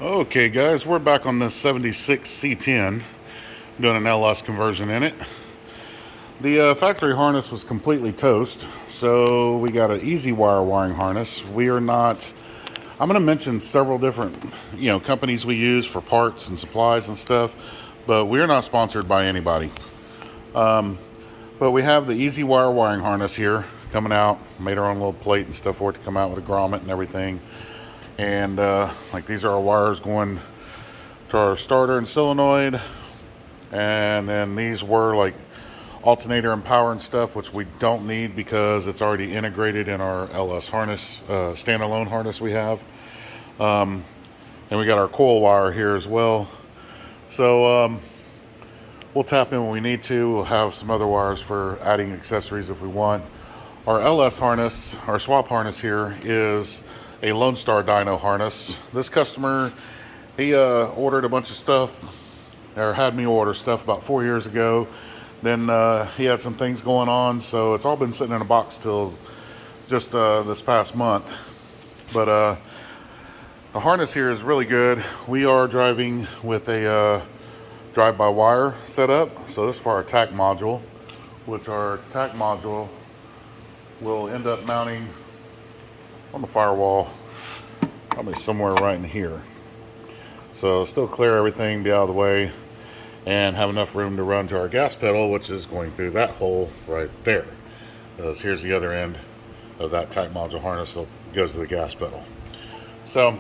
Okay guys, we're back on this 76 C-10, doing an LS conversion in it. The factory harness was completely toast, so we got an easy wire wiring harness. We are not, I'm going to mention several different companies we use for parts and supplies and stuff, but we're not sponsored by anybody. But we have the easy wire wiring harness here coming out. Made our own little plate and stuff for it to come out with a grommet and everything. And like these are our wires going to our starter and solenoid, and then these were like alternator and power and stuff, which we don't need because it's already integrated in our LS harness, standalone harness we have. And we got our coil wire here as well, so we'll tap in when we need to. We'll have some other wires for adding accessories if we want. Our LS harness, our swap harness here, is a Lone Star dyno harness. This customer, he ordered a bunch of stuff, or had me order stuff about 4 years ago. Then he had some things going on, so it's all been sitting in a box till just this past month. But the harness here is really good. We are driving with a drive-by-wire setup. So this is for our TAC module, which our TAC module will end up mounting on the firewall, probably somewhere right in here. So still clear everything, be out of the way, and have enough room to run to our gas pedal, which is going through that hole right there. Here's the other end of that TAC module harness that goes to the gas pedal. So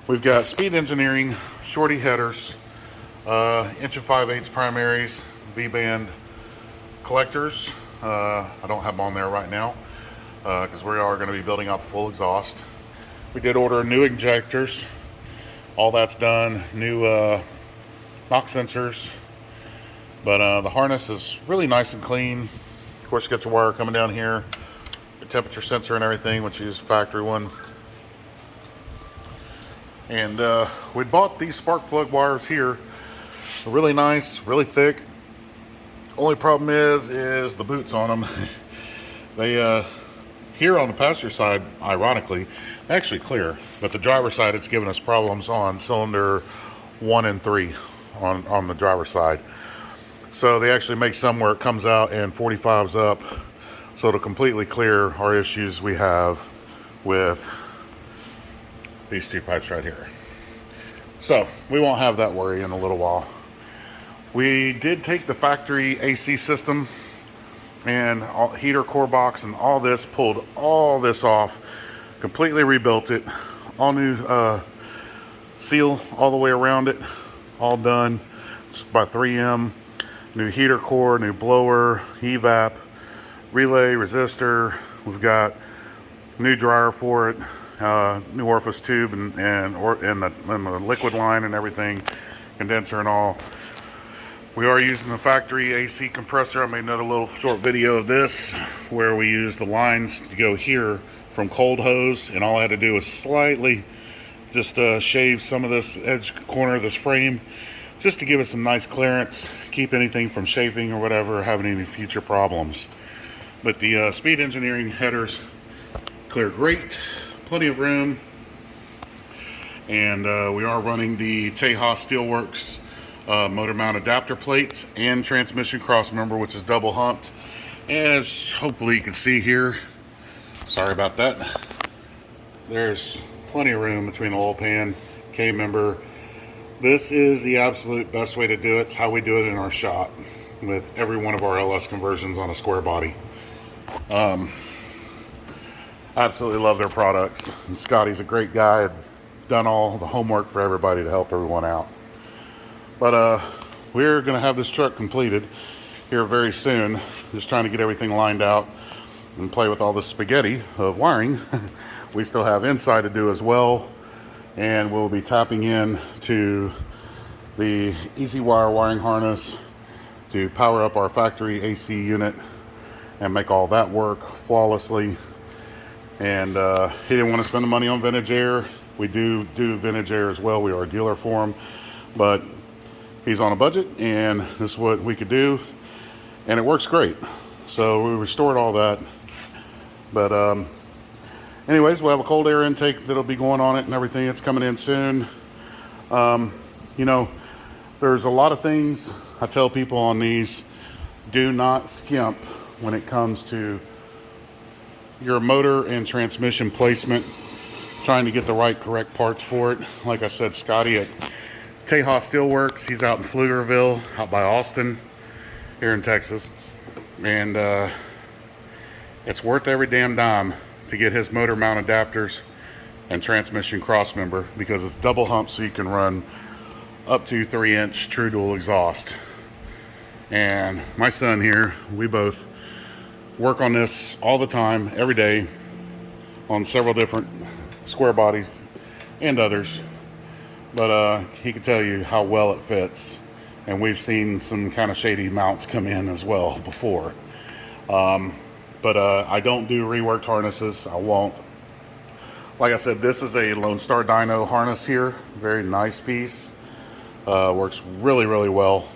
we've got Speed Engineering shorty headers, inch and 5/8 primaries, V-band collectors. I don't have them on there right now because we are going to be building out the full exhaust. We did order new injectors. All that's done. New knock sensors. But the harness is really nice and clean. Of course, you got your wire coming down here, the temperature sensor and everything, which is factory one. And we bought these spark plug wires here. They're really nice, really thick. Only problem is the boots on them. They here on the passenger side, ironically, actually clear, but the driver's side, it's given us problems on cylinder 1 and 3 on the driver's side. So they actually make some where it comes out and 45's up, so to completely clear our issues we have with these two pipes right here. So we won't have that worry in a little while. We did take the factory AC system and heater core box and all this, pulled all this off, completely rebuilt it, all new seal all the way around it, all done. It's by 3M. New heater core, new blower, evap, relay, resistor. We've got new dryer for it, new orifice tube and the liquid line and everything, condenser and all. We are using the factory AC compressor. I made another little short video of this where we use the lines to go here from cold hose, and all I had to do was slightly just shave some of this edge corner of this frame just to give it some nice clearance, keep anything from chafing or whatever, or having any future problems. But the Speed Engineering headers clear great, plenty of room, and we are running the Tejas Steelworks motor mount adapter plates and transmission cross member, which is double humped. And as hopefully you can see here, sorry about that, there's plenty of room between the oil pan, K member. This is the absolute best way to do it. It's how we do it in our shop with every one of our LS conversions on a square body. Absolutely love their products, and Scotty's a great guy, done all the homework for everybody to help everyone out. But we're going to have this truck completed here very soon. Just trying to get everything lined out and play with all the spaghetti of wiring. We still have inside to do as well. And we'll be tapping in to the easy wire wiring harness to power up our factory AC unit and make all that work flawlessly. And he didn't want to spend the money on vintage air. We do vintage air as well. We are a dealer for him. But he's on a budget, and this is what we could do, and it works great. So we restored all that, but Anyways, we'll have a cold air intake that'll be going on it and everything. It's coming in soon. You know, there's a lot of things I tell people on these. Do not skimp when it comes to your motor and transmission placement, trying to get the right correct parts for it. Like I said, Scotty at Tejas Steelworks, he's out in Pflugerville, out by Austin, here in Texas. And it's worth every damn dime to get his motor mount adapters and transmission cross member, because it's double hump, so you can run up to 3-inch true dual exhaust. And my son here, we both work on this all the time, every day, on several different square bodies and others. But he can tell you how well it fits. And we've seen some kind of shady mounts come in as well before. But I don't do reworked harnesses. I won't. Like I said, this is a Lone Star Dyno harness here. Very nice piece. Works really, really well.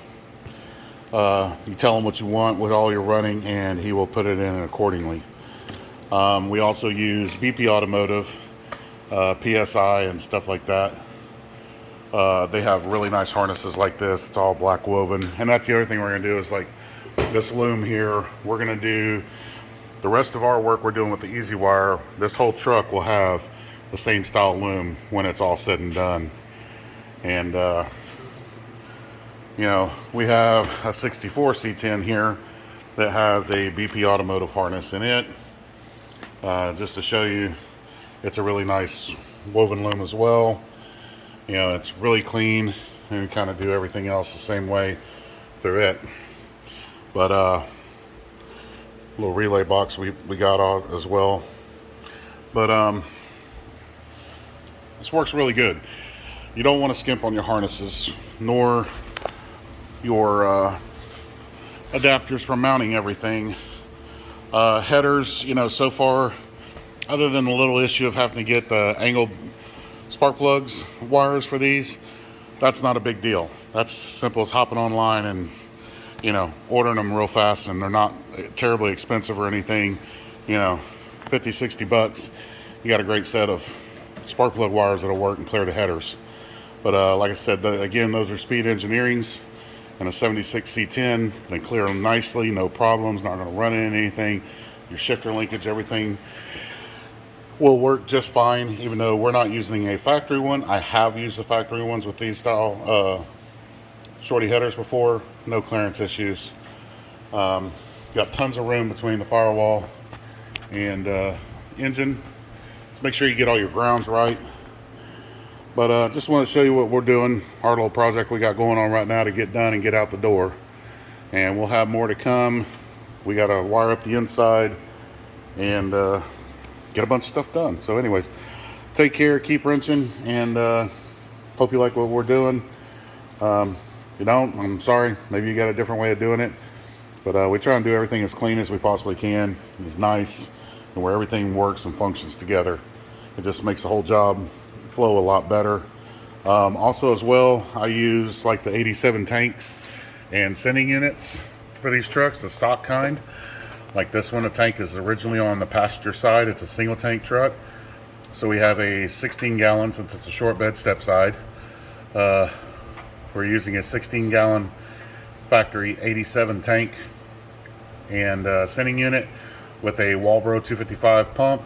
You tell him what you want with all your running, and he will put it in accordingly. We also use BP Automotive, PSI, and stuff like that. They have really nice harnesses like this. It's all black woven. And that's the other thing we're going to do is, like, this loom here. We're going to do the rest of our work we're doing with the Easy Wire. This whole truck will have the same style loom when it's all said and done. And you know, we have a 64 C-10 here that has a BP Automotive harness in it. Just to show you, it's a really nice woven loom as well. You know, it's really clean, and we kind of do everything else the same way through it. But little relay box we got out as well. But this works really good. You don't want to skimp on your harnesses, nor your adapters for mounting everything. Headers, you know, so far, other than the little issue of having to get the angled spark plugs wires for these, that's not a big deal. That's simple as hopping online and, you know, ordering them real fast, and they're not terribly expensive or anything. You know, 50, 60 bucks, you got a great set of spark plug wires that'll work and clear the headers. But like I said, again, those are Speed Engineering's and a 76 C-10. They clear them nicely, no problems, not going to run into anything. Your shifter linkage, everything will work just fine, even though we're not using a factory one. I have used the factory ones with these style shorty headers before. No clearance issues. Got tons of room between the firewall and engine. So make sure you get all your grounds right. But just want to show you what we're doing, our little project we got going on right now to get done and get out the door. And we'll have more to come. We got to wire up the inside and get a bunch of stuff done. So anyways, take care, keep wrenching, and hope you like what we're doing. If you don't, I'm sorry. Maybe you got a different way of doing it. But we try and do everything as clean as we possibly can, as nice, and where everything works and functions together. It just makes the whole job flow a lot better. Also as well, I use like the 87 tanks and sending units for these trucks, the stock kind. Like this one, the tank is originally on the passenger side. It's a single tank truck. So we have a 16 gallon, since it's a short bed step side. We're using a 16 gallon factory 87 tank and sending unit with a Walbro 255 pump.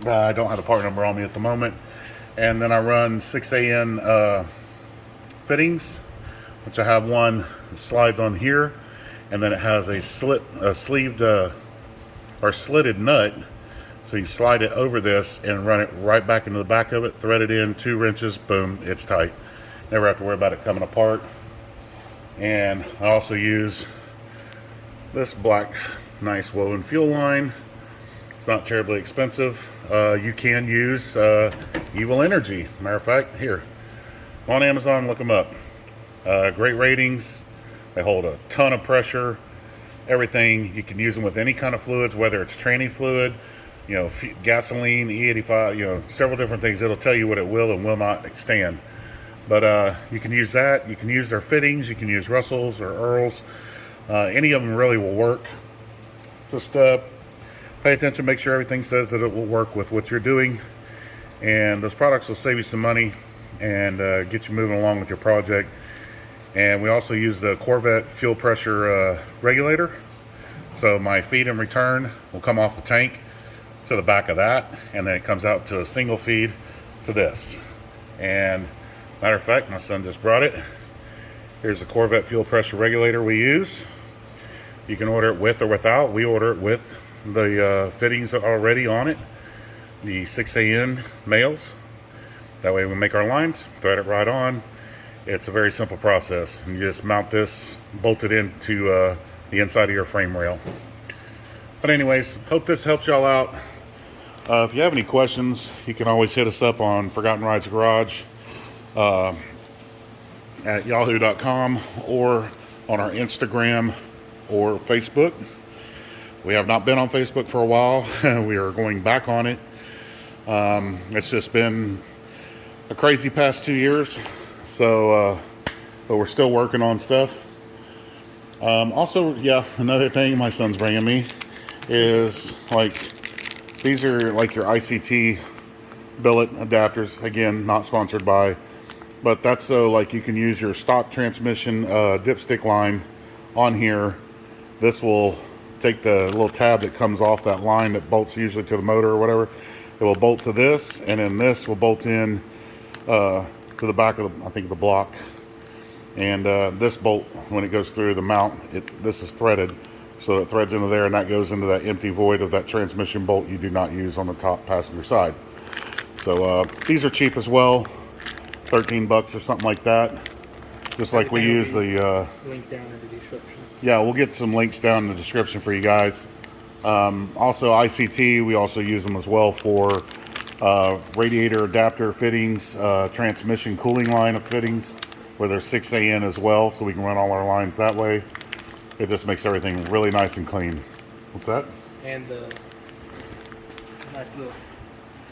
I don't have the part number on me at the moment. And then I run 6AN fittings, which I have one that slides on here, and then it has a sleeved or slitted nut, so you slide it over this and run it right back into the back of it, thread it in, 2 wrenches, boom, it's tight. Never have to worry about it coming apart. And I also use this black nice woven fuel line. It's not terribly expensive. You can use Evil Energy. Matter of fact, here on Amazon, look them up. Great ratings. They hold a ton of pressure. Everything. You can use them with any kind of fluids, whether it's tranny fluid, you know, gasoline, E85, you know, several different things. It'll tell you what it will and will not extend. But you can use that. You can use their fittings. You can use Russells or Earls. Any of them really will work. Just Pay attention, make sure everything says that it will work with what you're doing, and those products will save you some money and get you moving along with your project. And we also use the Corvette fuel pressure regulator. So my feed and return will come off the tank to the back of that, and then it comes out to a single feed to this. And matter of fact, my son just brought it. Here's the Corvette fuel pressure regulator we use. You can order it with or without. We order it with the fittings already on it, the 6AN males. That way we make our lines, thread it right on. It's a very simple process. You just mount this, bolt it into the inside of your frame rail. But anyways, hope this helps y'all out. If you have any questions, you can always hit us up on Forgotten Rides Garage at yahoo.com or on our Instagram or Facebook. We have not been on Facebook for a while. We are going back on it. It's just been a crazy past 2 years. So, but we're still working on stuff. Also, yeah, another thing my son's bringing me is like, these are like your ICT billet adapters. Again, not sponsored by, but that's so like you can use your stock transmission dipstick line on here. This will take the little tab that comes off that line that bolts usually to the motor or whatever. It will bolt to this, and then this will bolt in to the back of the, I think, the block. And this bolt, when it goes through the mount, this is threaded, so it threads into there, and that goes into that empty void of that transmission bolt you do not use on the top passenger side. So these are cheap as well, 13 bucks or something like that. Just like we use the links down in the description. Yeah, we'll get some links down in the description for you guys. Also ICT, we also use them as well for radiator adapter fittings, transmission cooling line of fittings, where they're 6AN as well, so we can run all our lines that way. It just makes everything really nice and clean. What's that? And the nice little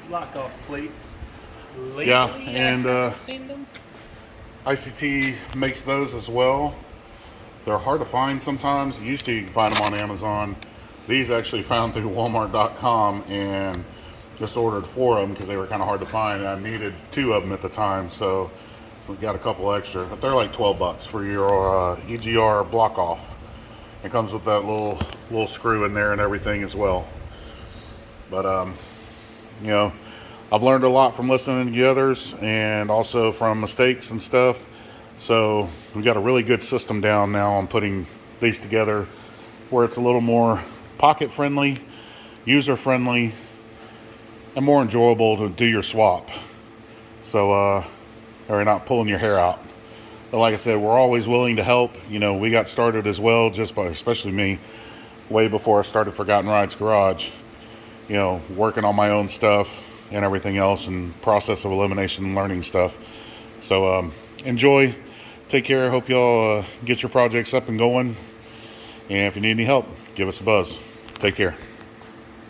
lock-off plates. Lately, yeah, and I haven't seen them. ICT makes those as well. They're hard to find sometimes. Used to, you can find them on Amazon. These actually found through Walmart.com and just ordered 4 of them because they were kind of hard to find. And I needed 2 of them at the time, so we got a couple extra. But they're like 12 bucks for your EGR block off. It comes with that little screw in there and everything as well. But you know, I've learned a lot from listening to others and also from mistakes and stuff. So we got a really good system down now on putting these together, where it's a little more pocket friendly, user friendly, and more enjoyable to do your swap. So or not pulling your hair out. But like I said, we're always willing to help. You know, we got started as well, just by, especially me, way before I started Forgotten Rides Garage. You know, working on my own stuff and everything else, and process of elimination and learning stuff. So enjoy, take care. Hope y'all get your projects up and going. And if you need any help, give us a buzz. Take care.